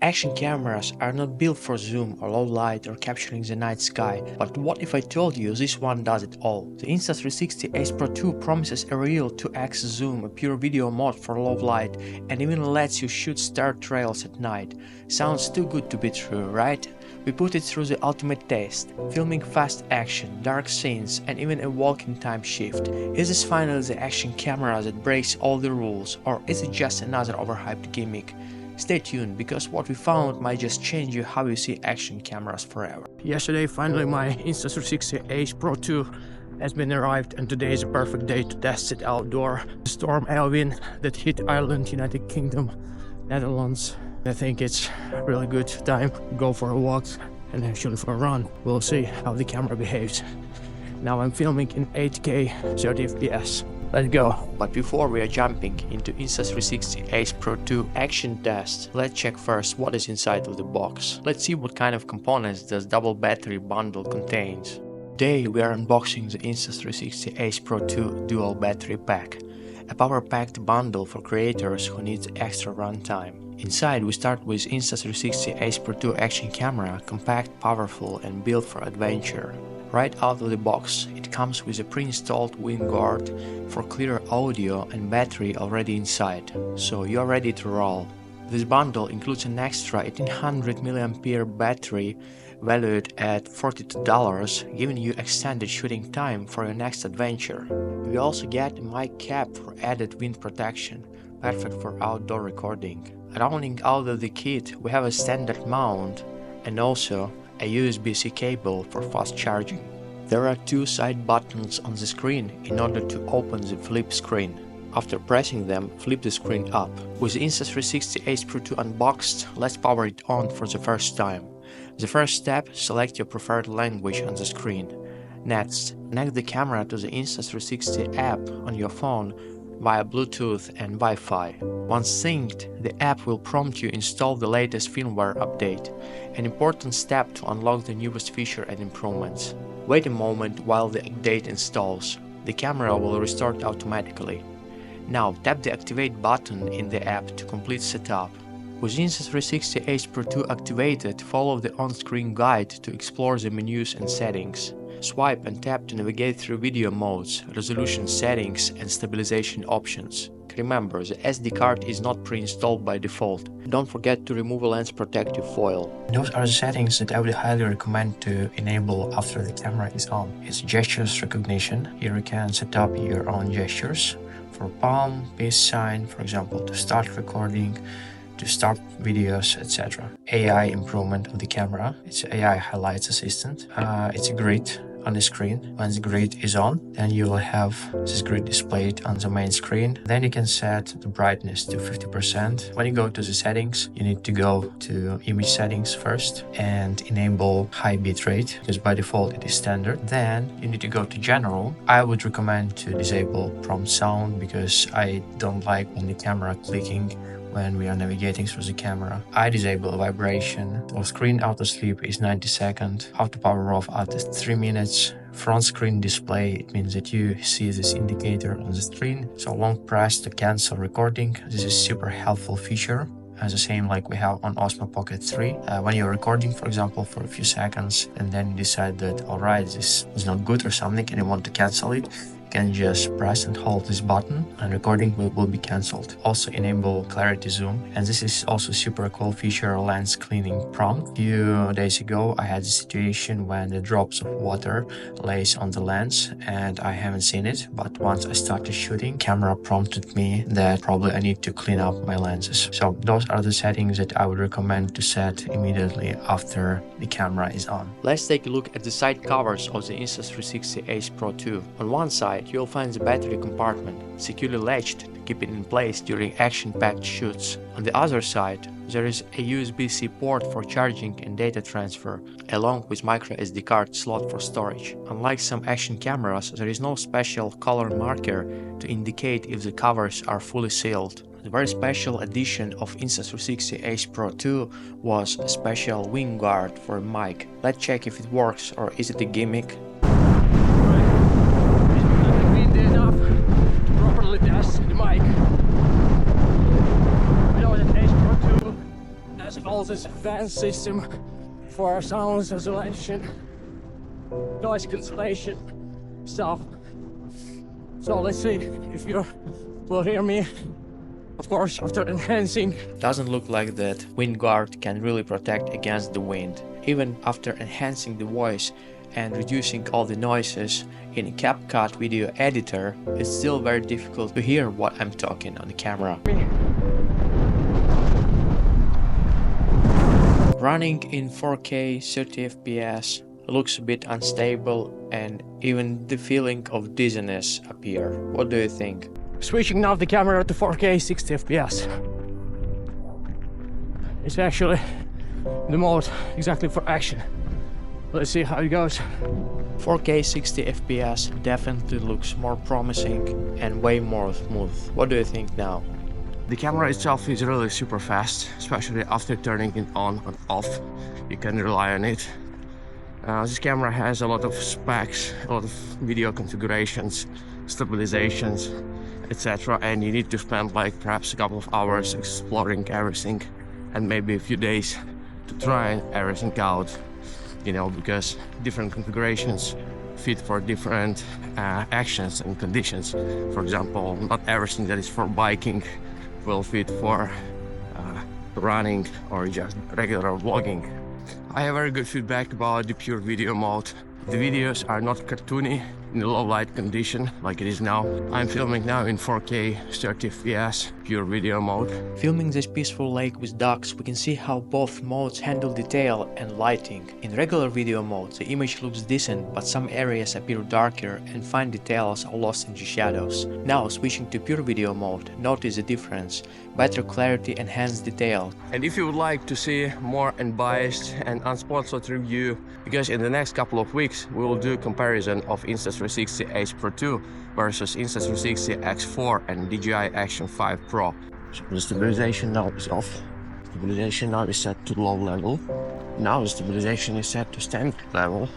Action cameras are not built for zoom or low light or capturing the night sky, but what if I told you this one does it all? The Insta360 Ace Pro 2 promises a real 2x zoom, a pure video mode for low light, and even lets you shoot star trails at night. Sounds too good to be true, right? We put it through the ultimate test, filming fast action, dark scenes, and even a walk-in TimeShift. Is this finally the action camera that breaks all the rules, or is it just another overhyped gimmick? Stay tuned, because what we found might just change you how you see action cameras forever. Yesterday, finally, my Insta360 Ace Pro 2 has been arrived, and today is a perfect day to test it outdoor. The storm Alvin that hit Ireland, United Kingdom, Netherlands. I think it's a really good time to go for a walk and actually for a run. We'll see how the camera behaves. Now I'm filming in 8K 30 FPS. Let's go. But before we are jumping into Insta360 Ace Pro 2 action test, let's check first what is inside of the box. Let's see what kind of components this double battery bundle contains. Today we are unboxing the Insta360 Ace Pro 2 dual battery pack, a power-packed bundle for creators who need extra runtime. Inside we start with Insta360 Ace Pro 2 action camera, compact, powerful and built for adventure. Right out of the box, it comes with a pre-installed wind guard for clear audio and battery already inside, so you're ready to roll. This bundle includes an extra 1800 mAh battery valued at $42, giving you extended shooting time for your next adventure. You also get a mic cap for added wind protection, perfect for outdoor recording. Rounding out of the kit, we have a standard mount and also a USB-C cable for fast charging. There are two side buttons on the screen in order to open the flip screen. After pressing them, flip the screen up. With the Insta360 Ace Pro 2 unboxed, let's power it on for the first time. The first step, select your preferred language on the screen. Next, connect the camera to the Insta360 app on your phone via Bluetooth and Wi-Fi. Once synced, the app will prompt you to install the latest firmware update, an important step to unlock the newest feature and improvements. Wait a moment while the update installs. The camera will restart automatically. Now tap the Activate button in the app to complete setup. With Insta360 Ace Pro 2 activated, follow the on-screen guide to explore the menus and settings. Swipe and tap to navigate through video modes, resolution settings and stabilization options. Remember, the SD card is not pre-installed by default. Don't forget to remove a lens protective foil. Those are the settings that I would highly recommend to enable after the camera is on. It's gestures recognition. Here you can set up your own gestures for palm, peace sign, for example, to start recording, to start videos, etc. AI improvement of the camera. It's AI highlights assistant. It's a grid on the screen. Once the grid is on, then you will have this grid displayed on the main screen. Then you can set the brightness to 50%. When you go to the settings, you need to go to image settings first and enable high bitrate, because by default it is standard. Then you need to go to general. I would recommend to disable prompt sound, because I don't like when the camera clicking when we are navigating through the camera. I disable vibration. Or screen auto sleep is 90 seconds. Auto power off after 3 minutes. Front screen display, it means that you see this indicator on the screen. So long press to cancel recording. This is super helpful feature. As the same like we have on Osmo Pocket 3. When you're recording, for example, for a few seconds, and then you decide that, alright, this is not good or something, and you want to cancel it, can just press and hold this button and recording will be cancelled. Also enable clarity zoom, and this is also super cool feature, lens cleaning prompt. A few days ago I had a situation when the drops of water lays on the lens and I haven't seen it, but once I started shooting, camera prompted me that probably I need to clean up my lenses. So those are the settings that I would recommend to set immediately after the camera is on. Let's take a look at the side covers of the Insta360 Ace Pro 2. On one side you'll find the battery compartment, securely latched to keep it in place during action-packed shoots. On the other side, there is a USB-C port for charging and data transfer, along with micro SD card slot for storage. Unlike some action cameras, there is no special color marker to indicate if the covers are fully sealed. The very special addition of Insta360 Ace Pro 2 was a special wing guard for a mic. Let's check if it works, or is it a gimmick. The Ace Pro 2 has all this advanced system for sound isolation, noise cancellation stuff. So let's see if you will hear me. Of course, after enhancing. Doesn't look like that wind guard can really protect against the wind. Even after enhancing the voice and reducing all the noises in a CapCut video editor, it's still very difficult to hear what I'm talking on the camera. Running in 4K 30 FPS looks a bit unstable, and even the feeling of dizziness appear. What do you think? Switching now the camera to 4K 60 FPS. It's actually the mode exactly for action. Let's see how it goes. 4K 60 FPS definitely looks more promising and way more smooth. What do you think now? The camera itself is really super fast, especially after turning it on and off. You can rely on it. This camera has a lot of specs, a lot of video configurations, stabilizations, etc. And you need to spend like perhaps a couple of hours exploring everything and maybe a few days to try everything out, you know, because different configurations fit for different actions and conditions. For example, not everything that is for biking will fit for running or just regular vlogging. I have very good feedback about the pure video mode. The videos are not cartoony in a low light condition like it is now. I'm filming now in 4K 30 FPS pure video mode. Filming this peaceful lake with ducks, we can see how both modes handle detail and lighting. In regular video mode, the image looks decent, but some areas appear darker and fine details are lost in the shadows. Now, switching to pure video mode, notice the difference. Better clarity, enhanced detail. And if you would like to see more unbiased and unsponsored review, because in the next couple of weeks we will do comparison of Insta360 Ace Pro 2 versus Insta360 X4 and DJI Action 5 Pro. So the stabilization now is off. Stabilization now is set to low level. Now the stabilization is set to standard level.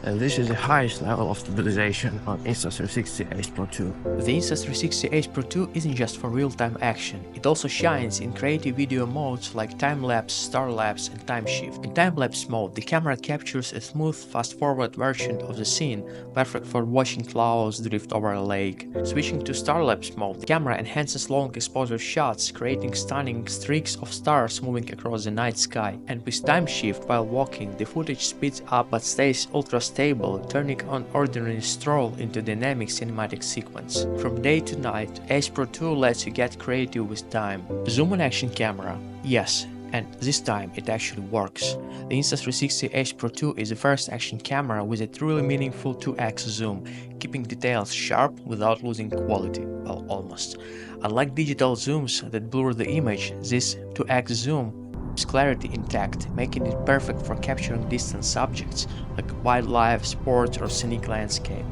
And this is the highest level of stabilization on Insta360 Ace Pro 2. The Insta360 Ace Pro 2 isn't just for real-time action, it also shines in creative video modes like TimeLapse, StarLapse and TimeShift. In TimeLapse mode, the camera captures a smooth, fast-forward version of the scene, perfect for watching clouds drift over a lake. Switching to StarLapse mode, the camera enhances long exposure shots, creating stunning streaks of stars moving across the night sky. And with TimeShift while walking, the footage speeds up but stays ultra stable, turning an ordinary stroll into dynamic cinematic sequence. From day to night, Ace Pro 2 lets you get creative with time. Zoom on action camera. Yes, and this time it actually works. The Insta360 Ace Pro 2 is the first action camera with a truly meaningful 2x zoom, keeping details sharp without losing quality. Well, almost. Unlike digital zooms that blur the image, this 2x zoom clarity intact, making it perfect for capturing distant subjects like wildlife, sports or scenic landscape.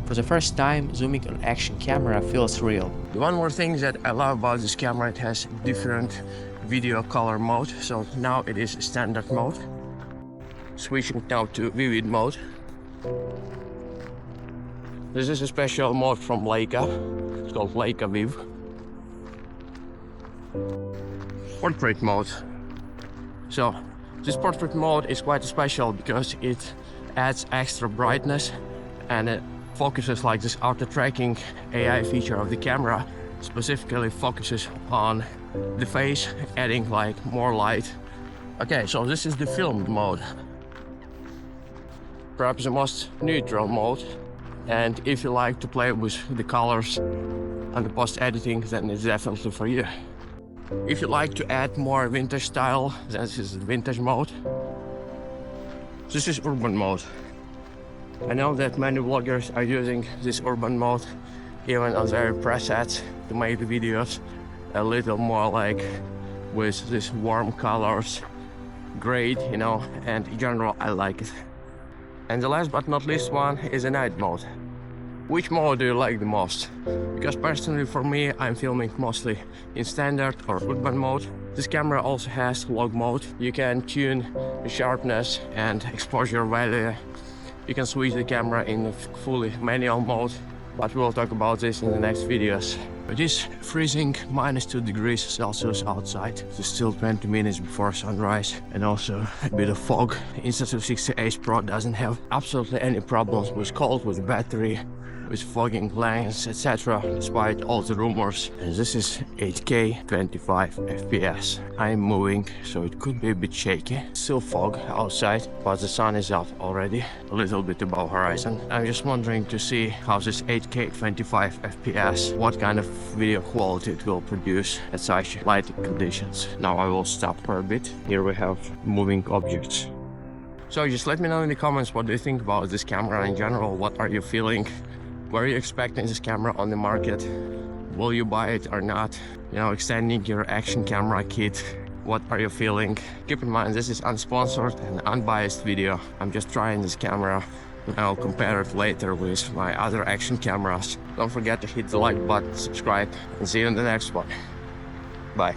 For the first time, zooming on action camera feels real. One more thing that I love about this camera, it has different video color mode. So now it is standard mode. Switching now to vivid mode. This is a special mode from Leica. It's called Leica Viv. Portrait mode. So this portrait mode is quite special because it adds extra brightness and it focuses like this auto tracking AI feature of the camera specifically focuses on the face, adding like more light. Okay, so this is the film mode. Perhaps the most neutral mode. And if you like to play with the colors and the post-editing, then it's definitely for you. If you like to add more vintage style, then this is vintage mode. This is urban mode. I know that many vloggers are using this urban mode even on their presets to make the videos a little more like with these warm colors. Great, you know, and in general I like it. And the last but not least one is a night mode. Which mode do you like the most? Because personally for me, I'm filming mostly in standard or urban mode. This camera also has log mode. You can tune the sharpness and exposure value. You can switch the camera in fully manual mode. but we'll talk about this in the next videos. It is freezing -2 degrees Celsius outside. It's still 20 minutes before sunrise, and also a bit of fog. Insta360 Ace Pro doesn't have absolutely any problems with cold, with battery, with fogging lens, etc. despite all the rumors. And this is 8K 25 FPS. I'm moving, so it could be a bit shaky. Still fog outside, but the sun is up already, a little bit above horizon. I'm just wondering to see how this 8K 25 FPS, what kind of video quality it will produce at such lighting conditions. Now I will stop for a bit. Here we have moving objects. So just let me know in the comments what do you think about this camera in general. What are you feeling? Were you expecting this camera on the market? Will you buy it or not? You know, extending your action camera kit. What are you feeling? Keep in mind, this is unsponsored and unbiased video. I'm just trying this camera. I'll compare it later with my other action cameras. Don't forget to hit the like button, subscribe, and see you in the next one. Bye.